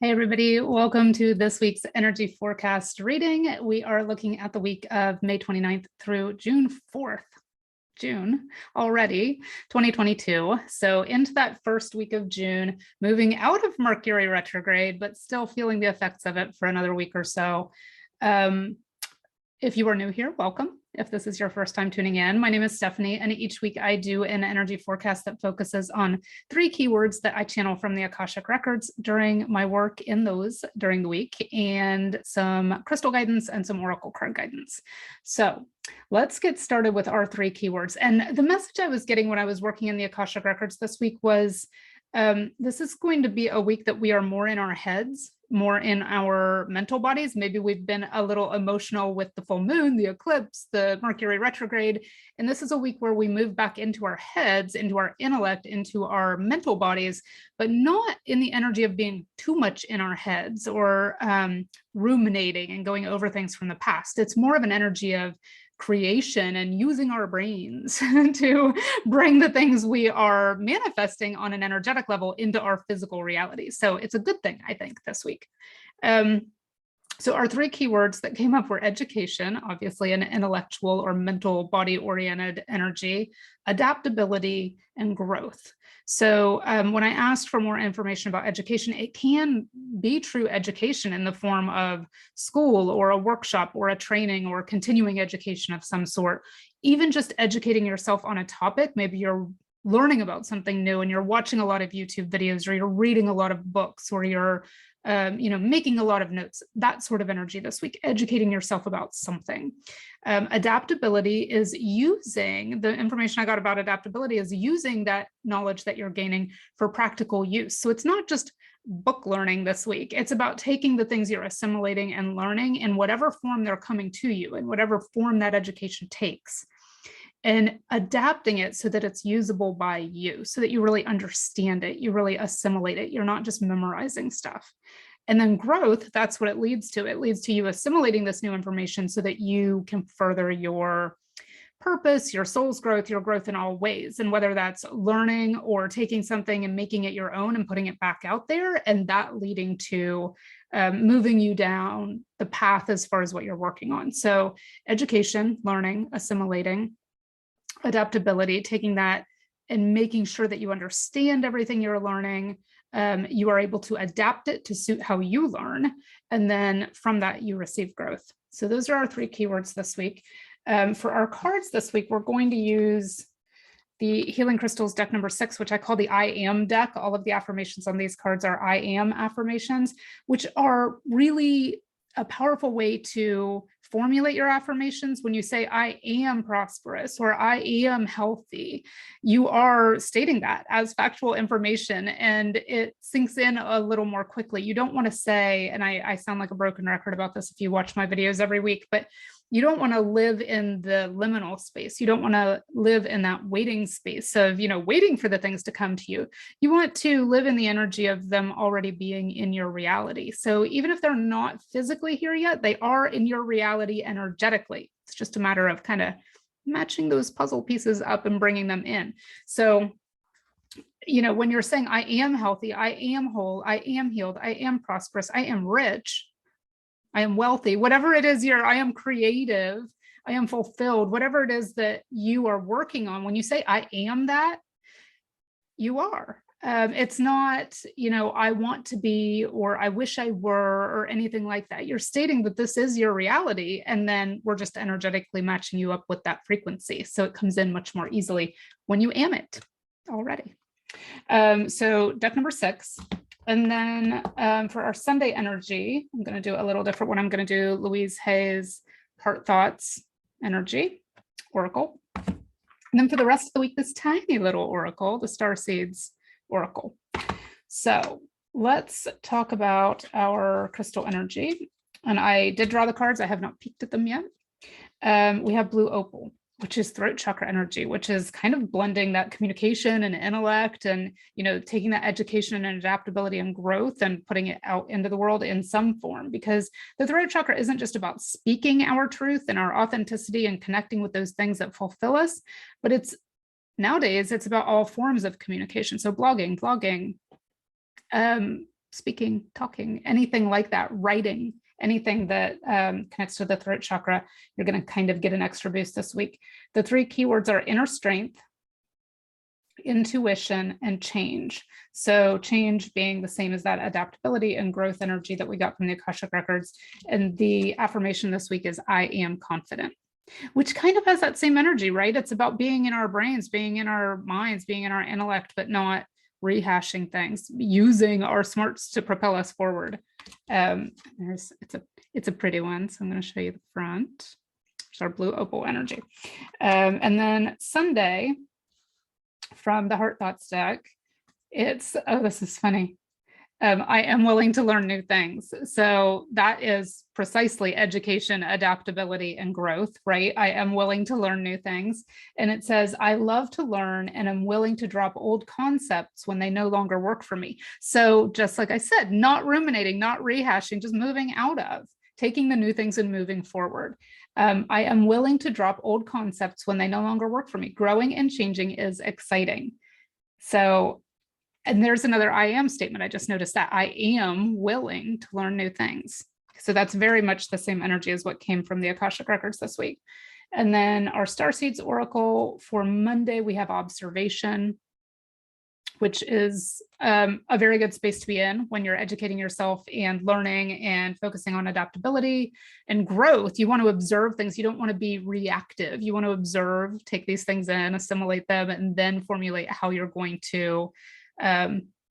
Hey everybody, welcome to this week's energy forecast reading. We are looking at the week of May 29th through June 4th, June already, 2022. So into that first week of June, moving out of Mercury retrograde, but still feeling the effects of it for another week or so. If you are new here, welcome. If this is your first time tuning in, my name is Stephanie, and each week I do an energy forecast that focuses on 3 keywords that I channel from the Akashic records during my work in those during the week, and some crystal guidance and some oracle card guidance. So let's get started with our 3 keywords. And the message I was getting when I was working in the Akashic records this week was, this is going to be a week that we are more in our heads, more in our mental bodies. Maybe we've been a little emotional with the full moon, the eclipse, the Mercury retrograde. And this is a week where we move back into our heads, into our intellect, into our mental bodies, but not in the energy of being too much in our heads or ruminating and going over things from the past. It's more of an energy of creation and using our brains to bring the things we are manifesting on an energetic level into our physical reality. So it's a good thing, I think, this week. So our 3 keywords that came up were education, obviously an intellectual or mental body-oriented energy, adaptability, and growth. So when I asked for more information about education, it can be true education in the form of school or a workshop or a training or continuing education of some sort. Even just educating yourself on a topic, maybe you're learning about something new and you're watching a lot of YouTube videos, or you're reading a lot of books, or you're making a lot of notes, that sort of energy this week, educating yourself about something. Adaptability is using the information I got about adaptability, is using that knowledge that you're gaining for practical use. So it's not just book learning this week. It's about taking the things you're assimilating and learning in whatever form they're coming to you, in whatever form that education takes, and adapting it so that it's usable by you, so that you really understand it, you really assimilate it, you're not just memorizing stuff. And then growth, that's what it leads to. It leads to you assimilating this new information so that you can further your purpose, your soul's growth, your growth in all ways. And whether that's learning or taking something and making it your own and putting it back out there, and that leading to moving you down the path as far as what you're working on. So education, learning, assimilating, adaptability, taking that and making sure that you understand everything you're learning. You are able to adapt it to suit how you learn. And then from that, you receive growth. So those are our 3 keywords this week. For our cards this week, we're going to use the Healing Crystals deck number 6, which I call the I Am deck. All of the affirmations on these cards are I Am affirmations, which are really a powerful way to formulate your affirmations. When you say I am prosperous or I am healthy, you are stating that as factual information, and it sinks in a little more quickly. You don't want to say, and I sound like a broken record about this if you watch my videos every week, but you don't want to live in the liminal space. You don't want to live in that waiting space of, waiting for the things to come to you. You want to live in the energy of them already being in your reality. So even if they're not physically here yet, they are in your reality energetically. It's just a matter of kind of matching those puzzle pieces up and bringing them in. So, when you're saying I am healthy, I am whole, I am healed, I am prosperous, I am rich, I am wealthy, whatever it is, I am creative, I am fulfilled, whatever it is that you are working on. When you say I am that, you are. It's not, I want to be, or I wish I were, or anything like that. You're stating that this is your reality, and then we're just energetically matching you up with that frequency. So it comes in much more easily when you am it already. So deck number 6. And then for our Sunday energy, I'm going to do a little different one. I'm going to do Louise Hay's Heart Thoughts Energy Oracle. And then for the rest of the week, this tiny little oracle, the Starseeds Oracle. So let's talk about our crystal energy. And I did draw the cards. I have not peeked at them yet. We have blue opal, which is throat chakra energy, which is kind of blending that communication and intellect and, taking that education and adaptability and growth and putting it out into the world in some form, because the throat chakra isn't just about speaking our truth and our authenticity and connecting with those things that fulfill us, but nowadays it's about all forms of communication. So blogging, speaking, talking, anything like that, writing, anything that connects to the throat chakra, you're going to kind of get an extra boost this week. The 3 keywords are inner strength, intuition, and change. So change being the same as that adaptability and growth energy that we got from the Akashic records. And the affirmation this week is I am confident, which kind of has that same energy, right? It's about being in our brains, being in our minds, being in our intellect, but not rehashing things, using our smarts to propel us forward. It's a pretty one, so I'm going to show you the front. It's our blue opal energy. And then Sunday, from the Heart Thoughts deck, it's, oh, this is funny. I am willing to learn new things. So that is precisely education, adaptability, and growth, right? I am willing to learn new things. And it says, I love to learn and I'm willing to drop old concepts when they no longer work for me. So just like I said, not ruminating, not rehashing, just moving out of, taking the new things and moving forward. I am willing to drop old concepts when they no longer work for me. Growing and changing is exciting. So, and there's another I am statement. I just noticed that I am willing to learn new things. So that's very much the same energy as what came from the Akashic records this week. And then our Starseeds Oracle for Monday, we have observation, which is a very good space to be in when you're educating yourself and learning and focusing on adaptability and growth. You want to observe things. You don't want to be reactive. You want to observe, take these things in, assimilate them, and then formulate how you're going to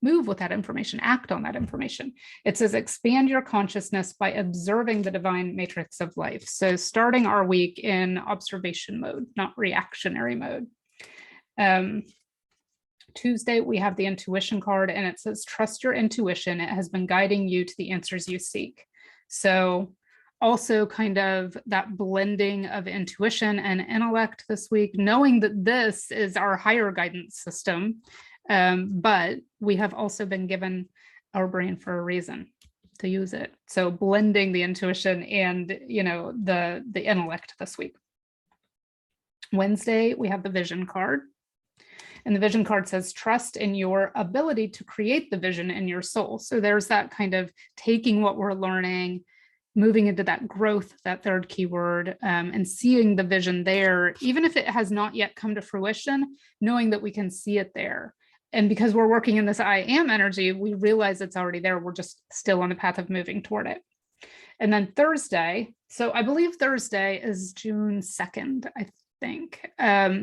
move with that information, act on that information. It says expand your consciousness by observing the divine matrix of life. So starting our week in observation mode, not reactionary mode. Tuesday, we have the intuition card, and it says, trust your intuition. It has been guiding you to the answers you seek. So also kind of that blending of intuition and intellect this week, knowing that this is our higher guidance system. But we have also been given our brain for a reason to use it. So blending the intuition and, you know, the intellect this week. Wednesday, we have the vision card. And the vision card says, trust in your ability to create the vision in your soul. So there's that kind of taking what we're learning, moving into that growth, that third keyword, and seeing the vision there, even if it has not yet come to fruition, knowing that we can see it there. And because we're working in this I am energy, we realize it's already there. We're just still on the path of moving toward it. And then Thursday, so I believe Thursday is June 2nd, I think.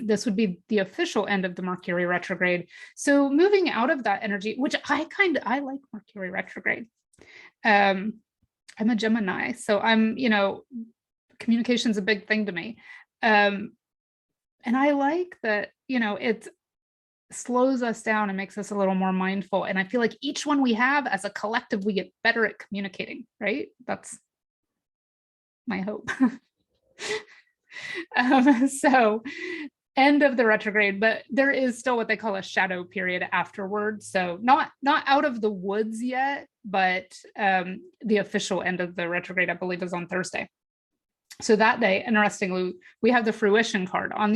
This would be the official end of the Mercury retrograde. So moving out of that energy, which I like Mercury retrograde. I'm a Gemini, so I'm, you know, communication's a big thing to me. And I like that, you know, it slows us down and makes us a little more mindful. And I feel like each one we have as a collective, we get better at communicating, right? That's my hope. So end of the retrograde, but there is still what they call a shadow period afterwards. So not out of the woods yet, but the official end of the retrograde, I believe, is on Thursday. So that day, interestingly, we have the fruition card on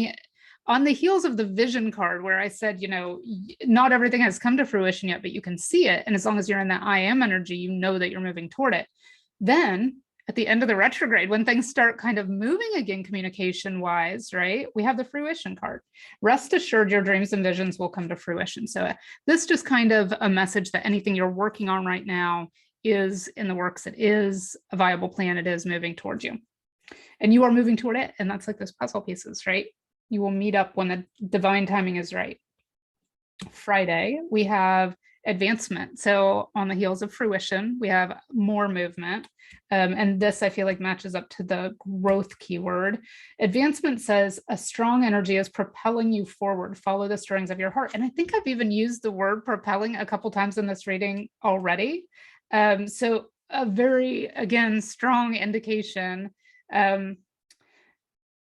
the heels of the vision card, where I said, you know, not everything has come to fruition yet, but you can see it. And as long as you're in that I am energy, you know that you're moving toward it. Then at the end of the retrograde, when things start kind of moving again, communication wise, right? We have the fruition card. Rest assured, your dreams and visions will come to fruition. So this just kind of a message that anything you're working on right now is in the works. It is a viable plan. It is moving towards you. And you are moving toward it. And that's like those puzzle pieces, right? You will meet up when the divine timing is right. Friday, we have advancement. So on the heels of fruition, we have more movement. And this, I feel like, matches up to the growth keyword. Advancement says a strong energy is propelling you forward. Follow the stirrings of your heart. And I think I've even used the word propelling a couple times in this reading already. So a very, again, strong indication.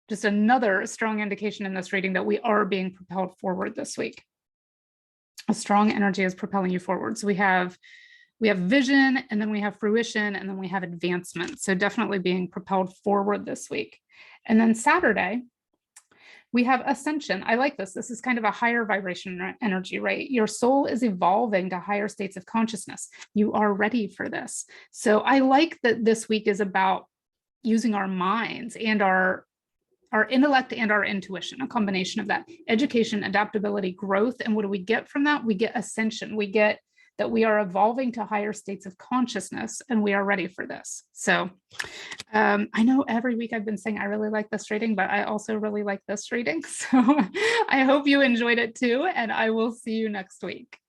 Just another strong indication in this reading that we are being propelled forward this week. A strong energy is propelling you forward. So we have vision, and then we have fruition, and then we have advancement. So definitely being propelled forward this week. And then Saturday, We have ascension. I like this. This is kind of a higher vibration energy, right? Your soul is evolving to higher states of consciousness. You are ready for this. So I like that this week is about using our minds and our intellect and our intuition, a combination of that. Education, adaptability, growth. And what do we get from that? We get ascension. We get that we are evolving to higher states of consciousness, and we are ready for this. So I know every week I've been saying I really like this reading, but I also really like this reading. So I hope you enjoyed it too, and I will see you next week.